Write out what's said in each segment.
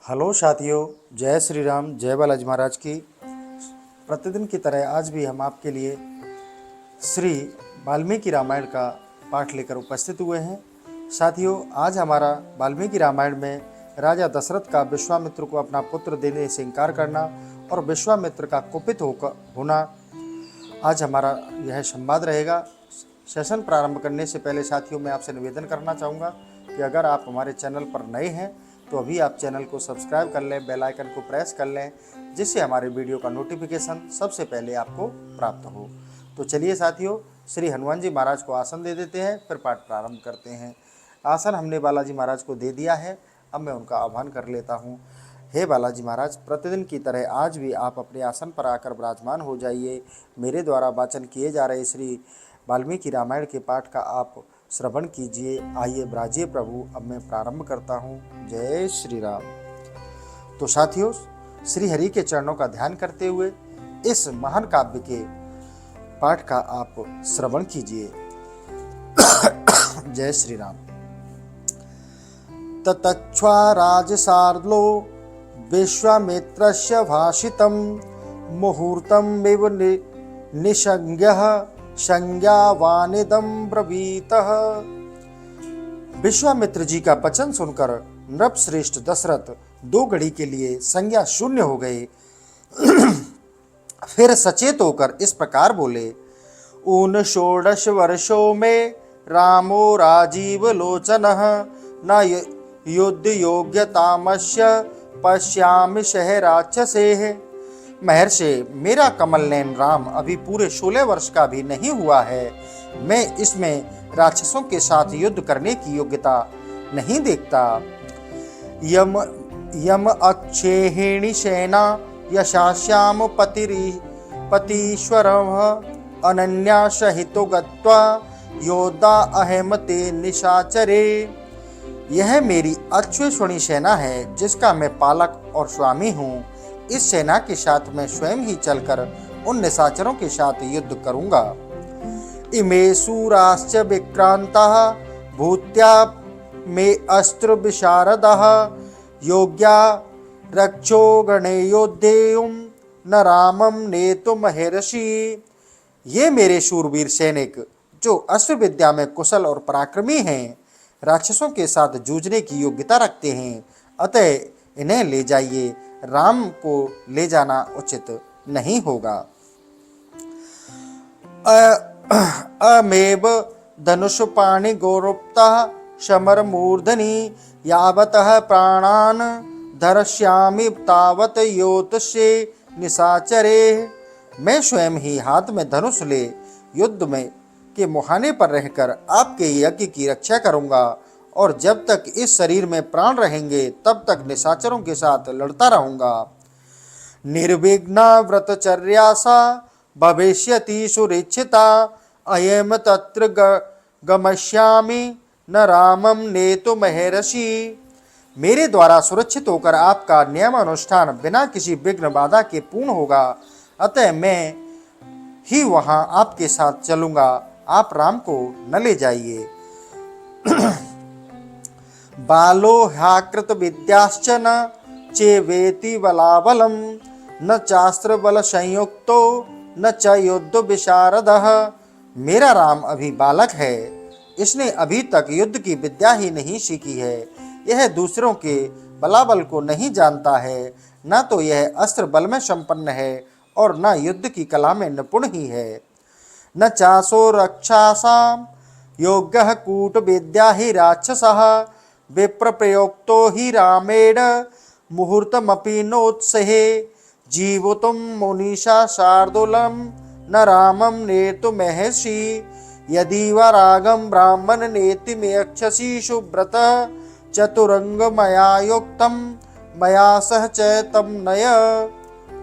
Hello साथियों, जय श्री राम, जय बालाजी महाराज की। प्रतिदिन की तरह आज भी हम आपके लिए श्री वाल्मीकि रामायण का पाठ लेकर उपस्थित हुए हैं। साथियों, आज हमारा वाल्मीकि रामायण में राजा दशरथ का विश्वामित्र को अपना पुत्र देने से इनकार करना और विश्वामित्र का कुपित होना आज हमारा यह संवाद रहेगा। सेशन प्रारंभ करने से पहले साथियों, मैं आपसे निवेदन करना चाहूँगा कि अगर आप हमारे चैनल पर नए हैं तो अभी आप चैनल को सब्सक्राइब कर लें, बेल आइकन को प्रेस कर लें, जिससे हमारे वीडियो का नोटिफिकेशन सबसे पहले आपको प्राप्त हो। तो चलिए साथियों, श्री हनुमान जी महाराज को आसन दे देते हैं, फिर पाठ प्रारंभ करते हैं। आसन हमने बालाजी महाराज को दे दिया है, अब मैं उनका आह्वान कर लेता हूँ। हे बालाजी महाराज, प्रतिदिन की तरह आज भी आप अपने आसन पर आकर विराजमान हो जाइए। मेरे द्वारा वाचन किए जा रहे श्री वाल्मीकि रामायण के पाठ का आप श्रवण कीजिए। आइए विराजिए प्रभु। अब मैं प्रारंभ करता हूँ। जय श्री राम। तो साथियों, श्री हरि के चरणों का ध्यान करते हुए इस महान काव्य के पाठ का आप श्रवण कीजिए। जय श्री राम। ततच्छ्वा राजसार्लो विश्वामित्रस्य भाषितं मुहूर्तं विव निषंज्ञः संज्ञावानिदं ब्रवीतः। विश्वामित्र जी का वचन सुनकर नृपश्रेष्ठ दशरथ 2 घड़ी के लिए संज्ञा शून्य हो गए। फिर सचेत होकर इस प्रकार बोले, ऊन 16 वर्षों में रामो राजीव लोचनः न युद्ध योग्यतामस्य पश्यामि शह राक्षसेः। महर्षि, मेरा कमल नयन राम अभी पूरे 16 वर्ष का भी नहीं हुआ है। मैं इसमें राक्षसों के साथ युद्ध करने की योग्यता नहीं देखता। यम अक्षेहिणी सेना यशाश्याम पतीश्वरः अनन्या सहितो गत्वा योद्धा अहम ते निशाचरे। यह मेरी अश्वेश्वनी सेना है, जिसका मैं पालक और स्वामी हूँ। इस सेना के साथ मैं स्वयं ही चलकर उन निशाचरों के साथ युद्ध करूंगा। इमे सूराश्च विक्रांताः भूत्या मे अस्त्र विशारदः योग्या रक्षो गणे योद्धेयुं न रामं नेतुमहर्षि। ये मेरे शूरवीर सैनिक जो अस्त्र विद्या में कुशल और पराक्रमी हैं, राक्षसों के साथ जूझने की योग्यता रखते हैं। अतः इन्हें ले जाइए, राम को ले जाना उचित नहीं होगा। अमेव धनुषपाणि गौरप्तः समर मूर्धनि यावतः प्राणान् धरष्यामि तावत योतसे निशाचरे। मैं स्वयं ही हाथ में धनुष ले युद्ध में के मुहाने पर रहकर आपके यज्ञ की रक्षा करूंगा, और जब तक इस शरीर में प्राण रहेंगे तब तक निशाचरों के साथ लड़ता रहूंगा। निर्विघ्ना व्रतचर्यासा भविष्यति सुरक्षिता अयम तत्र गमष्यामि न रामं नेतुमहर्षि। मेरे द्वारा सुरक्षित होकर आपका नियमानुष्ठान बिना किसी विघ्न बाधा के पूर्ण होगा, अतः मैं ही वहां आपके साथ चलूंगा। आप राम को न ले जाइए। बालो ह्याकृत विद्याश्च न चेवेति बलाबलम न चास्त्र बल संयुक्तो न च युद्ध विशारदः। मेरा राम अभी बालक है, इसने अभी तक युद्ध की विद्या ही नहीं सीखी है। यह दूसरों के बलाबल को नहीं जानता है, न तो यह अस्त्र बल में संपन्न है और न युद्ध की कला में निपुण ही है। न चासो रक्षासां योग्यः कूट विद्या ही राक्षसः विप्र प्रयोक्तो ही रामेण मुहूर्तमपि नोत्सहे जीवतुं मुनीषा शार्दूलं न रामं नेतुमहर्षि। यदि वा रागं ब्राह्मण नेतिमेक्षसि सुव्रत चतुरंग मया युक्तं मया सह च तं नय।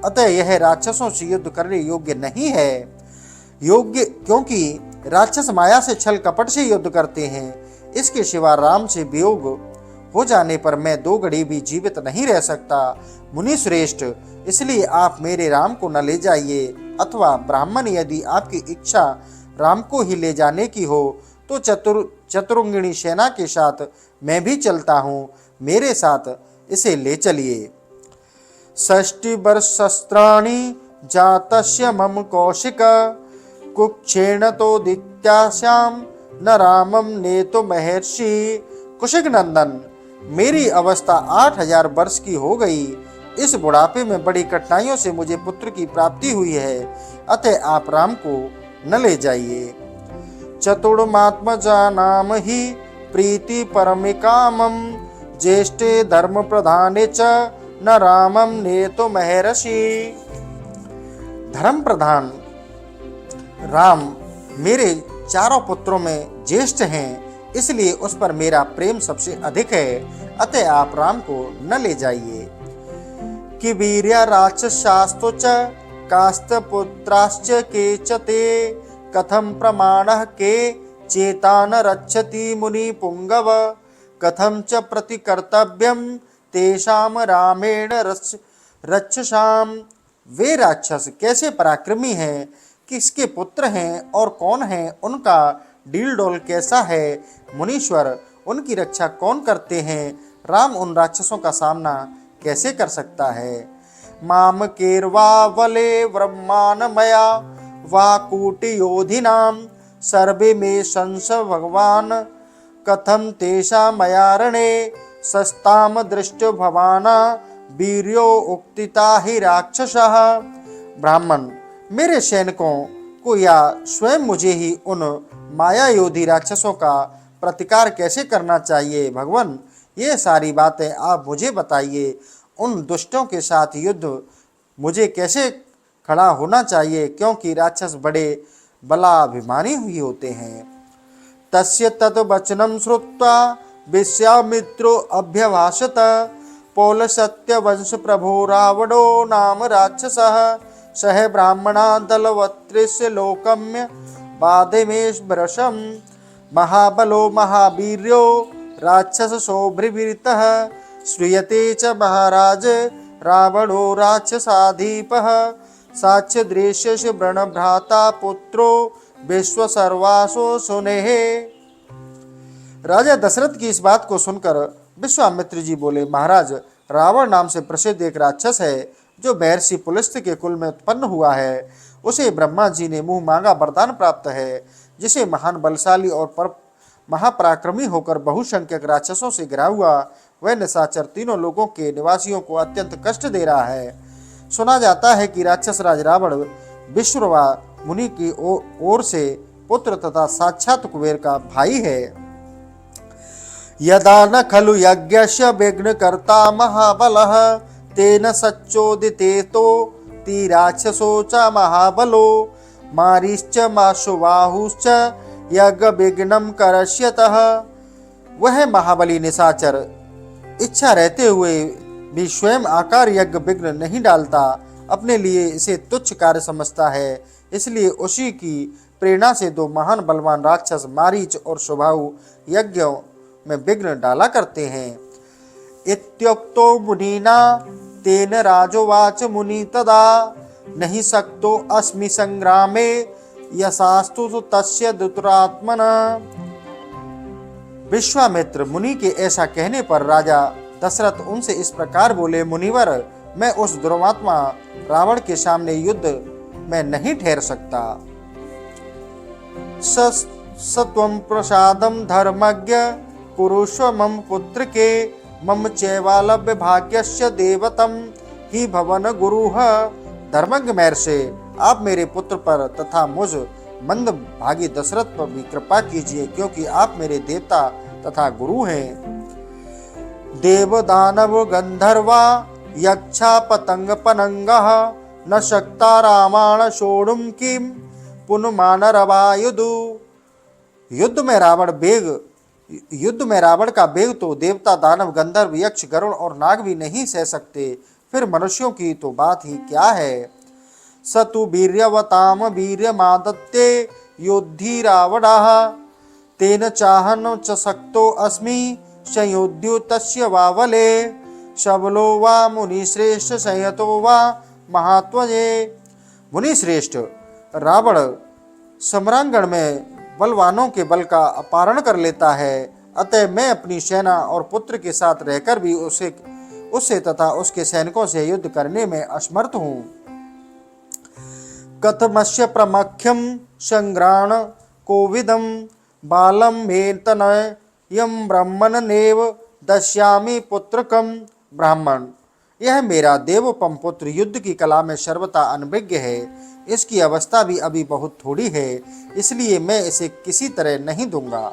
अतः यह राक्षसों से युद्ध करने योग्य नहीं है, क्योंकि राक्षस माया से छल कपट से युद्ध करते हैं। इसके सिवा राम से वियोग हो जाने पर मैं 2 घड़ी भी जीवित नहीं रह सकता। मुनि श्रेष्ठ, इसलिए आप मेरे राम को न ले जाइए, अथवा ब्राह्मण यदि आपकी इच्छा राम को ही ले जाने की हो तो चतुरंगिणी सेना के साथ मैं भी चलता हूँ। मेरे साथ इसे ले चलिए। 60 वर्षस्त्राणि जातस्य मम कौशिक कुक्षेण तो दित्याश्याम न रामम नेतु महर्षि। कुशिक नंदन, मेरी अवस्था 8000 वर्ष की हो गई। इस बुढ़ापे में बड़ी कठिनाइयों से मुझे पुत्र की प्राप्ति हुई है, अतः आप राम को न ले जाइए। चतुर्मात्मजा नाम ही प्रीति परमिकामम ज्येष्ठे धर्म प्रधाने च न रामम नेतु महर्षि। धर्म प्रधान राम मेरे चारों पुत्रों में ज्येष्ठ हैं, इसलिए उस पर मेरा प्रेम सबसे अधिक है, अतः आप राम को न ले जाइए। कि वीर्य राक्षसास्तु च कास्त पुत्राश्च के च ते कथम प्रमाणः के चेतान रक्षति मुनि पुंगव कथम च प्रतिकर्तव्यम तेषाम रामेण रक्षसाम। वे राक्षस कैसे पराक्रमी हैं, किसके पुत्र हैं और कौन हैं, उनका डील डोल कैसा है, मुनीश्वर उनकी रक्षा कौन करते हैं, राम उन राक्षसों का सामना कैसे कर सकता है। माम केरवा वले ब्रह्मान मया वाकूटि योधिनाम सर्वे में संस भगवान कथम तेषा मयारणे सस्ताम दृष्टो भवाना वीर्यो उक्तिता ही राक्षसः। ब्राह्मण, मेरे सैनिकों को या स्वयं मुझे ही उन माया योधी राक्षसों का प्रतिकार कैसे करना चाहिए। भगवान, ये सारी बातें आप मुझे बताइए। उन दुष्टों के साथ युद्ध मुझे कैसे खड़ा होना चाहिए, क्योंकि राक्षस बड़े बलाभिमानी हुए होते हैं। तस्य तत् वचनं श्रुत्वा विश्वामित्रो अभ्यभाषत पौलसत्य वंश प्रभो रावणो नाम राक्षसः सह ब्राह्मणा दलवत्रिस्य लोकम्य बाधेमेश भृशम महाबलो महावीर्यो राक्षस सौभृवृतः श्रूयते च महाराज रावणो राक्षसाधीपः साक्ष्य दृश्य व्रणभ्राता पुत्रो विश्व सर्वासो सुनेः। राजा दशरथ की इस बात को सुनकर विश्वामित्र जी बोले, महाराज, रावण नाम से प्रसिद्ध एक राक्षस है जो महर्षि पुलस्त्य के कुल में उत्पन्न हुआ है। उसे ब्रह्मा जी ने मुंह मांगा वरदान प्राप्त है, जिसे महान बलशाली और महापराक्रमी होकर बहुसंख्यक राक्षसों से घिरा हुआ वह निशाचर तीनों लोगों के निवासियों को अत्यंत कष्ट दे रहा है। सुना जाता है कि राक्षस राज रावण विश्रवा मुनि की ओर से पुत्र तथा साक्षात कुबेर का भाई है। यदा न खलु यज्ञस्य विघ्नकर्ता महाबलः तेन सच्चोदितेतो ती राक्षसो च महाबलो मारीश्च माशुबाहुश्च यज्ञ विघ्नं करस्यतः। वह महाबली निशाचर इच्छा रहते हुए भी स्वयं आकार यज्ञ विघ्न नहीं डालता, अपने लिए इसे तुच्छ कार्य समझता है, इसलिए उसी की प्रेरणा से दो महान बलवान राक्षस मारीच और शुभाहु यज्ञों में विघ्न डाला करते हैं। इत्युक्तो मुनिना तेन राजोवाच मुनि तदा नहीं सक्तो अस्मि संग्रामे यशास्तु तस्य दुतरात्मना। विश्वामित्र मुनि के ऐसा कहने पर राजा दशरथ उनसे इस प्रकार बोले, मुनिवर, मैं उस दुर्मात्मा रावण के सामने युद्ध में नहीं ठहर सकता। सत्वं प्रसादम धर्मज्ञ कुरुष्व मम पुत्र के मम चैवालभ्य भाग्यस्य देवतम ही भवन गुरुः। धर्मज्ञ महर्षि, आप मेरे पुत्र पर तथा मुझ मंद भागी दशरथ पर भी कृपा कीजिए, क्योंकि आप मेरे देवता तथा गुरु हैं। देव दानव गंधर्वा यक्षा पतंग पनंगः न शक्ता रामाण शोणुम किम पुनमानरवायुदु। युद्ध में रावण का बेग तो देवता दानव गंधर्व यक्ष गरुड़ और नाग भी नहीं सह सकते, फिर मनुष्यों की तो बात ही क्या है। सतु वीर्यवताम वीर्यमादत्ते योद्धि रावणः तेन चाहन च शक्तो अस्मि संयोद्यो तस्य वावले शबलो वा मुनिश्रेष्ठ संयतो वा महात्वजे। मुनिश्रेष्ठ, रावण सम्रांगण में बलवानों के बल का अपहरण कर लेता है, अतः मैं अपनी सेना और पुत्र के साथ रहकर भी उससे तथा उसके सैनिकों से युद्ध करने में असमर्थ हूँ। कथमस्य प्रमख्यम संग्राण कोविदम बालम मेतनयम ब्राह्मण नेव दश्यामि पुत्रकम। ब्राह्मण, यह मेरा देवोपम पुत्र युद्ध की कला में सर्वथा अनभिज्ञ है। इसकी अवस्था भी अभी बहुत थोड़ी है, इसलिए मैं इसे किसी तरह नहीं दूंगा।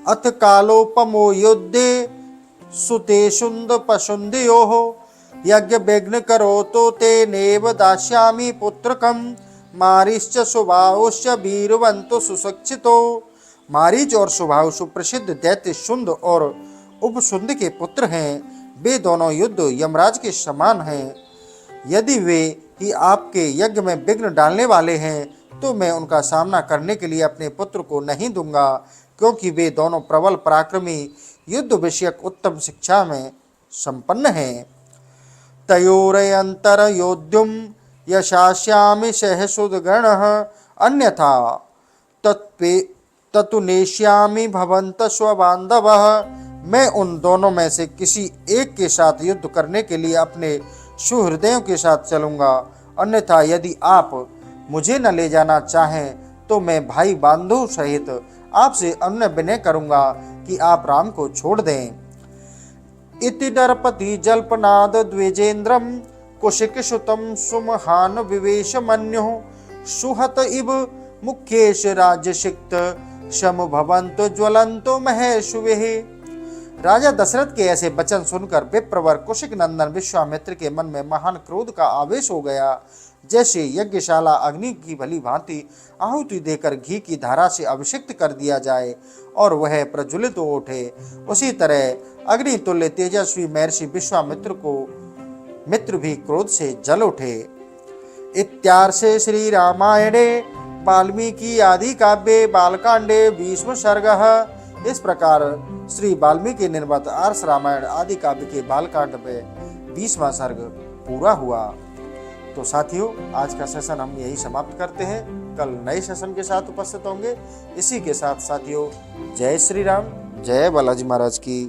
अथ कालोपमो युद्धे सुते शुंद पशुंदयोः यज्ञ विघ्न करो तो ते नेव दास्यामि पुत्रकम। मारीश्च सुबाहुश्च वीरवंतो सुशिक्षितो। मारीच और सुबाहु सुप्रसिद्ध दैत्य शुंद और उपशुंद के पुत्र हैं। वे दोनों युद्ध यमराज के समान हैं। यदि वे ही आपके यज्ञ में विघ्न डालने वाले हैं तो मैं उनका सामना करने के लिए अपने पुत्र को नहीं दूंगा, क्योंकि वे दोनों प्रबल पराक्रमी युद्ध विषयक उत्तम शिक्षा में संपन्न हैं। तयोरयंतर योद्धुम यशास्यामि सहसुदगणः अन्यथा तत्तु नेष्यामि भवन्तः स्वबान्धवः। मैं उन दोनों में से किसी एक के साथ युद्ध करने के लिए अपने सुहृदयों के साथ चलूंगा, अन्यथा यदि आप मुझे न ले जाना चाहें तो मैं भाई बांधव सहित आपसे अन्य विनय करूंगा कि आप राम को छोड़ दें। इति नरपति जल्पनाद द्विजेन्द्रम कुशिक सुतम सुमहान विवेश मन्यु सुहत इव मुख्येश राज्यसिक्त शम भवंतो ज्वलंतो महेशुवेः। राजा दशरथ के ऐसे वचन सुनकर विप्रवर कुशिक नंदन विश्वामित्र के मन में महान क्रोध का आवेश हो गया। जैसे यज्ञशाला अग्नि की भली भांति आहुति देकर घी की धारा से अभिषिक्त कर दिया जाए और वह प्रज्वलित हो उठे, उसी तरह अग्नि तुल्य तेजस्वी महर्षि विश्वामित्र को मित्र भी क्रोध से जल उठे। इत्यार्षे श्री रामायणे वाल्मीकि आदि काव्ये बालकांडे 20वां सर्गः। इस प्रकार श्री वाल्मीकि निर्मित आर्ष रामायण आदि काव्य के बालकांड में 20वां सर्ग पूरा हुआ। तो साथियों, आज का सेशन हम यही समाप्त करते हैं। कल नए सेशन के साथ उपस्थित होंगे। इसी के साथ साथियों, जय श्री राम, जय बालाजी महाराज की।